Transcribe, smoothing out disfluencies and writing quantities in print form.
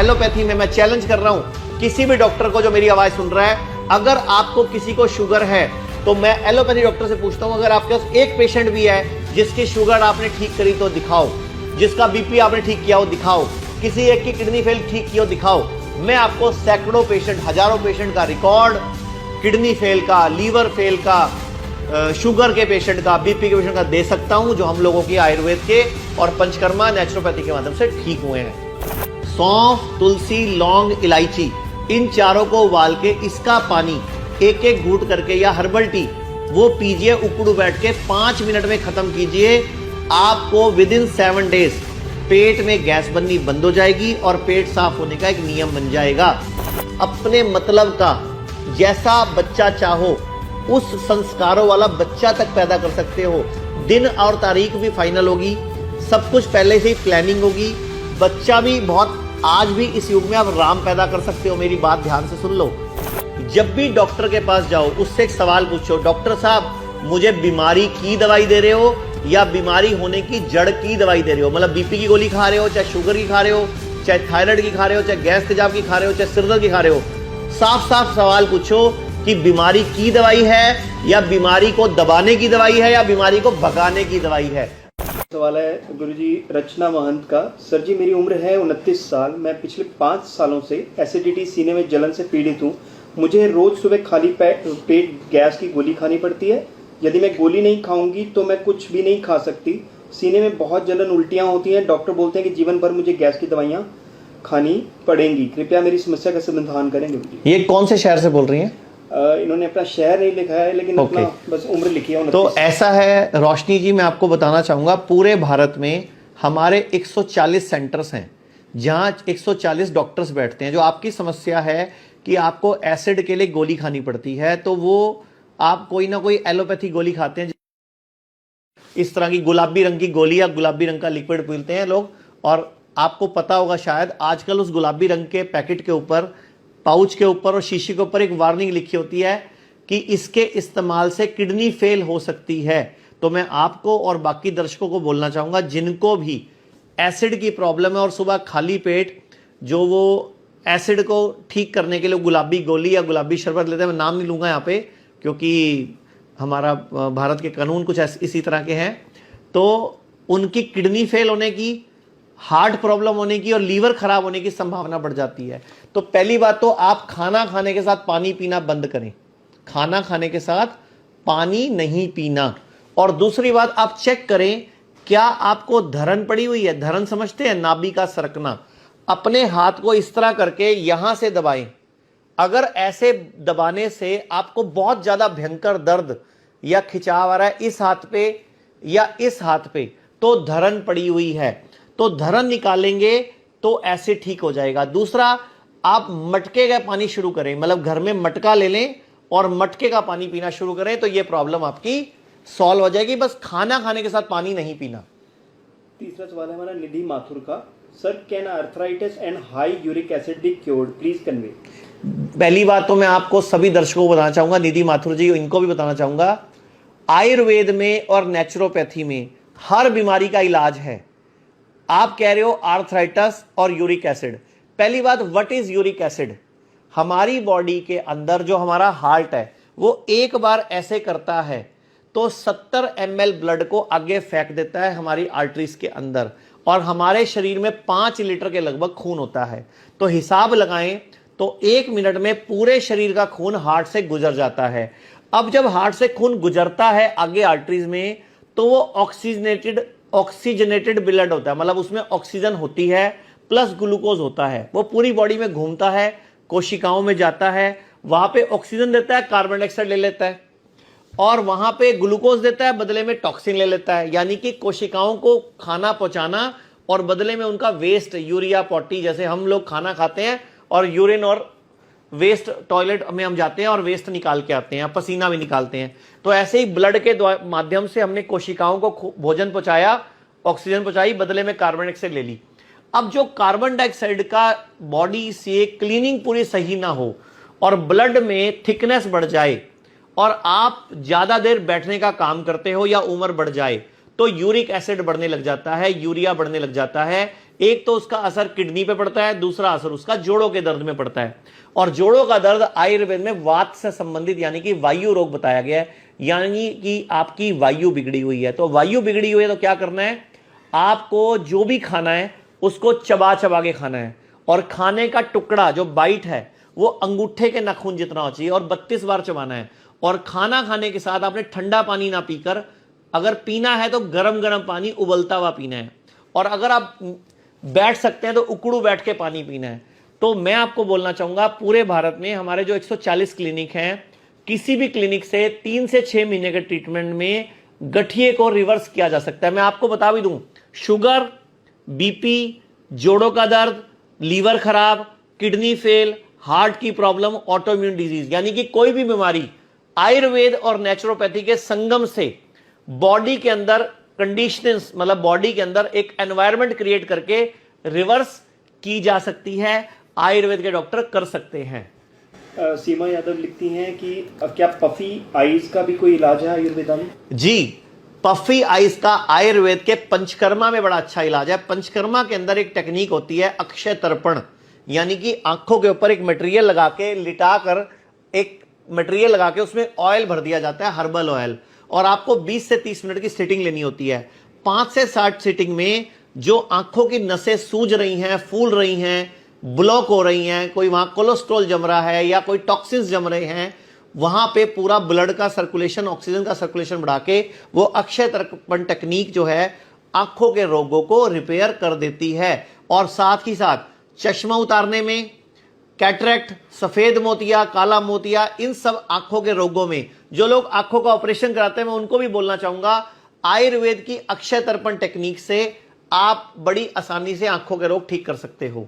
Allopathy में मैं challenge कर रहा हूं किसी भी डॉक्टर को जो मेरी आवाज सुन रहा है, अगर आपको किसी को शुगर है तो मैं एलोपैथी डॉक्टर से पूछता हूं, अगर आपके पास एक पेशेंट भी है जिसकी शुगर आपने ठीक करी तो दिखाओ, जिसका बीपी आपने ठीक किया हो दिखाओ, किसी एक की किडनी फेल ठीक की हो दिखाओ। मैं आपको सैकड़ों पेशेंट, हजारों पेशेंट का रिकॉर्ड, किडनी फेल का, लीवर फेल का, शुगर के पेशेंट का, बीपी के पेशेंट का दे सकता हूं, जो हम लोगों की आयुर्वेद के और पंचकर्मा नेचुरोपैथी के माध्यम से ठीक हुए हैं। सौंफ, तुलसी, लौंग, इलायची, इन चारों को उबाल के इसका पानी एक एक घूंट करके या हर्बल टी वो पीजिए, उकड़ू बैठ के 5 मिनट में खत्म कीजिए। आपको विद इन 7 डेज पेट में गैस बननी बंद हो जाएगी और पेट साफ होने का एक नियम बन जाएगा। अपने मतलब का जैसा बच्चा चाहो उस संस्कारों वाला बच्चा तक पैदा कर सकते हो। दिन और तारीख भी फाइनल होगी, सब कुछ पहले से ही प्लानिंग होगी। बच्चा भी बहुत, आज भी इस युग में आप राम पैदा कर सकते हो। मेरी बात ध्यान से सुन लो। जब भी डॉक्टर के पास जाओ उससे एक सवाल पूछो, डॉक्टर साहब मुझे बीमारी की दवाई दे रहे हो या बीमारी होने की जड़ की दवाई दे रहे हो? मतलब बीपी की गोली खा रहे हो, चाहे शुगर की खा रहे हो, चाहे थायराइड की खा रहे हो, चाहे गैस तेजाब की खा रहे हो, चाहे सिरदर्द की खा रहे हो। साफ साफ सवाल पूछो कि बीमारी की दवाई है या बीमारी को दबाने की दवाई है या बीमारी को भगाने की दवाई है। सवाल है गुरुजी रचना महंत का। सर जी मेरी उम्र है 29 साल। मैं पिछले 5 सालों से एसिडिटी, सीने में जलन से पीड़ित हूँ। मुझे रोज सुबह खाली पेट गैस की गोली खानी पड़ती है। यदि मैं गोली नहीं खाऊंगी तो मैं कुछ भी नहीं खा सकती। सीने में बहुत जलन, उल्टियाँ होती हैं। डॉक्टर बोलते हैं कि जीवन भर मुझे गैस की दवाइयाँ खानी पड़ेंगी। कृपया मेरी समस्या का समाधान करें गुरुजी। ये कौन से शहर से बोल रही हैं? इन्होंने अपना शहर नहीं लिखा है, लेकिन अपना बस उम्र लिखी है। तो ऐसा है रोशनी जी, मैं आपको बताना चाहूंगा, पूरे भारत में हमारे 140 सेंटर्स हैं जहां 140 डॉक्टर्स बैठते हैं। जो आपकी समस्या है कि आपको एसिड के लिए गोली खानी पड़ती है, तो वो आप कोई ना कोई एलोपैथी गोली खाते हैं, इस तरह की गुलाबी रंग की गोली या गुलाबी रंग का लिक्विड पीते हैं लोग। और आपको पता होगा शायद आजकल उस गुलाबी रंग के पैकेट के ऊपर, पाउच के ऊपर और शीशी के ऊपर एक वार्निंग लिखी होती है कि इसके इस्तेमाल से किडनी फेल हो सकती है। तो मैं आपको और बाकी दर्शकों को बोलना चाहूंगा जिनको भी एसिड की प्रॉब्लम है और सुबह खाली पेट जो वो एसिड को ठीक करने के लिए गुलाबी गोली या गुलाबी शरबत लेते हैं, मैं नाम नहीं लूंगा यहाँ पे क्योंकि हमारा भारत के कानून कुछ इसी तरह के हैं, तो उनकी किडनी फेल होने की, हार्ट प्रॉब्लम होने की और लीवर खराब होने की संभावना बढ़ जाती है। तो पहली बात तो आप खाना खाने के साथ पानी पीना बंद करें, खाना खाने के साथ पानी नहीं पीना। और दूसरी बात, आप चेक करें क्या आपको धरन पड़ी हुई है। धरन समझते हैं? नाभि का सरकना। अपने हाथ को इस तरह करके यहां से दबाएं। अगर ऐसे दबाने से आपको बहुत ज्यादा भयंकर दर्द या खिंचाव आ रहा है इस हाथ पे या इस हाथ पे, तो धरन पड़ी हुई है। तो धरन निकालेंगे तो ऐसे ठीक हो जाएगा। दूसरा, आप मटके का पानी शुरू करें, मतलब घर में मटका ले लें और मटके का पानी पीना शुरू करें, तो यह प्रॉब्लम आपकी सॉल्व हो जाएगी। बस खाना खाने के साथ पानी नहीं पीना। तीसरा सवाल है हमारा निधि माथुर का। Sir can arthritis and high uric acid be cured, please convey. पहली बात तो मैं आपको सभी दर्शकों को बताना चाहूंगा, निधि माथुर जी इनको भी बताना चाहूंगा, आयुर्वेद में और नेचुरोपैथी में हर बीमारी का इलाज है। आप कह रहे हो आर्थराइटिस और यूरिक एसिड। पहली बात, व्हाट इज यूरिक एसिड? हमारी बॉडी के अंदर जो हमारा हार्ट है वो एक बार ऐसे करता है तो 70 ml ब्लड को आगे फेंक देता है हमारी आर्टरीज के अंदर, और हमारे शरीर में 5 लीटर के लगभग खून होता है। तो हिसाब लगाएं तो 1 मिनट में पूरे शरीर का खून हार्ट से गुजर जाता है। अब जब हार्ट से खून गुजरता है आगे आर्टरीज में, तो वो ऑक्सीजनेटेड ब्लड होता है, मतलब उसमें ऑक्सीजन होती है प्लस ग्लूकोज होता है। वो पूरी बॉडी में घूमता है, कोशिकाओं में जाता है, वहां पे ऑक्सीजन देता है, कार्बन डाइऑक्साइड ले लेता है, और वहां पे ग्लूकोज देता है, बदले में टॉक्सिन ले लेता है। यानी कि कोशिकाओं को खाना पहुंचाना और बदले में उनका वेस्ट, यूरिया, पॉटी, जैसे हम लोग खाना खाते हैं और यूरिन और वेस्ट टॉयलेट में हम जाते हैं और वेस्ट निकाल के आते हैं, पसीना भी निकालते हैं, तो ऐसे ही ब्लड के माध्यम से हमने कोशिकाओं को भोजन पहुंचाया, ऑक्सीजन पहुंचाई, बदले में कार्बन डाइऑक्साइड ले ली। अब जो कार्बन डाइऑक्साइड का बॉडी से क्लीनिंग पूरी सही ना हो और ब्लड में थिकनेस बढ़ जाए और आप ज्यादा देर बैठने का काम करते हो या उम्र बढ़ जाए, तो यूरिक एसिड बढ़ने लग जाता है, यूरिया बढ़ने लग जाता है। एक तो उसका असर किडनी पे पड़ता है, दूसरा असर उसका जोड़ों के दर्द में पड़ता है। और जोड़ों का दर्द आयुर्वेद में वात से संबंधित यानी कि वायु रोग बताया गया है, यानी कि आपकी वायु बिगड़ी हुई है। तो वायु बिगड़ी हुई है तो क्या करना है, आपको जो भी खाना है उसको चबा चबा के खाना है, और खाने का टुकड़ा जो बाइट है वो अंगूठे के नाखून जितना हो चाहिए और 32 बार चबाना है। और खाना खाने के साथ आपने ठंडा पानी ना पीकर, अगर पीना है तो गरम गरम पानी उबलता हुआ पीना है, और अगर आप बैठ सकते हैं तो उकड़ू बैठ के पानी पीना है। तो मैं आपको बोलना चाहूंगा, पूरे भारत में हमारे जो 140 क्लिनिक हैं, किसी भी क्लिनिक से 3 से 6 महीने के ट्रीटमेंट में गठिए को रिवर्स किया जा सकता है। मैं आपको बता भी दूं, शुगर, बीपी, जोड़ों का दर्द, लीवर खराब, किडनी फेल, हार्ट की प्रॉब्लम, ऑटोइम्यून डिजीज, यानी कि कोई भी बीमारी आयुर्वेद और नेचुरोपैथी के संगम से बॉडी के अंदर कंडीशंस, मतलब बॉडी के अंदर एक एनवायरनमेंट क्रिएट करके रिवर्स की जा सकती है। आयुर्वेद के डॉक्टर कर सकते हैं। सीमा यादव लिखती हैं कि क्या पफी आईज का भी कोई इलाज है आयुर्वेदा में? जी, पफी आइज का आयुर्वेद के पंचकर्मा में बड़ा अच्छा इलाज है। पंचकर्मा के अंदर एक टेक्निक होती है अक्षय तर्पण, यानी कि आंखों के ऊपर एक मटेरियल लगा के, लिटा कर एक मटेरियल लगा के उसमें ऑयल भर दिया जाता है, हर्बल ऑयल, और आपको 20 से 30 मिनट की सिटिंग लेनी होती है। 5 से 60 सिटिंग में जो आंखों की नसें सूज रही हैं, फूल रही हैं, ब्लॉक हो रही हैं, कोई वहां कोलेस्ट्रॉल जम रहा है या कोई टॉक्सिन्स जम रहे हैं, वहां पे पूरा ब्लड का सर्कुलेशन, ऑक्सीजन का सर्कुलेशन बढ़ा के वो अक्षय तर्पण टेक्निक जो है आंखों के रोगों को रिपेयर कर देती है। और साथ ही साथ चश्मा उतारने में, कैटरेक्ट, सफेद मोतिया, काला मोतिया, इन सब आंखों के रोगों में जो लोग आंखों का ऑपरेशन कराते हैं, मैं उनको भी बोलना चाहूंगा, आयुर्वेद की अक्षय तर्पण टेक्निक से आप बड़ी आसानी से आंखों के रोग ठीक कर सकते हो।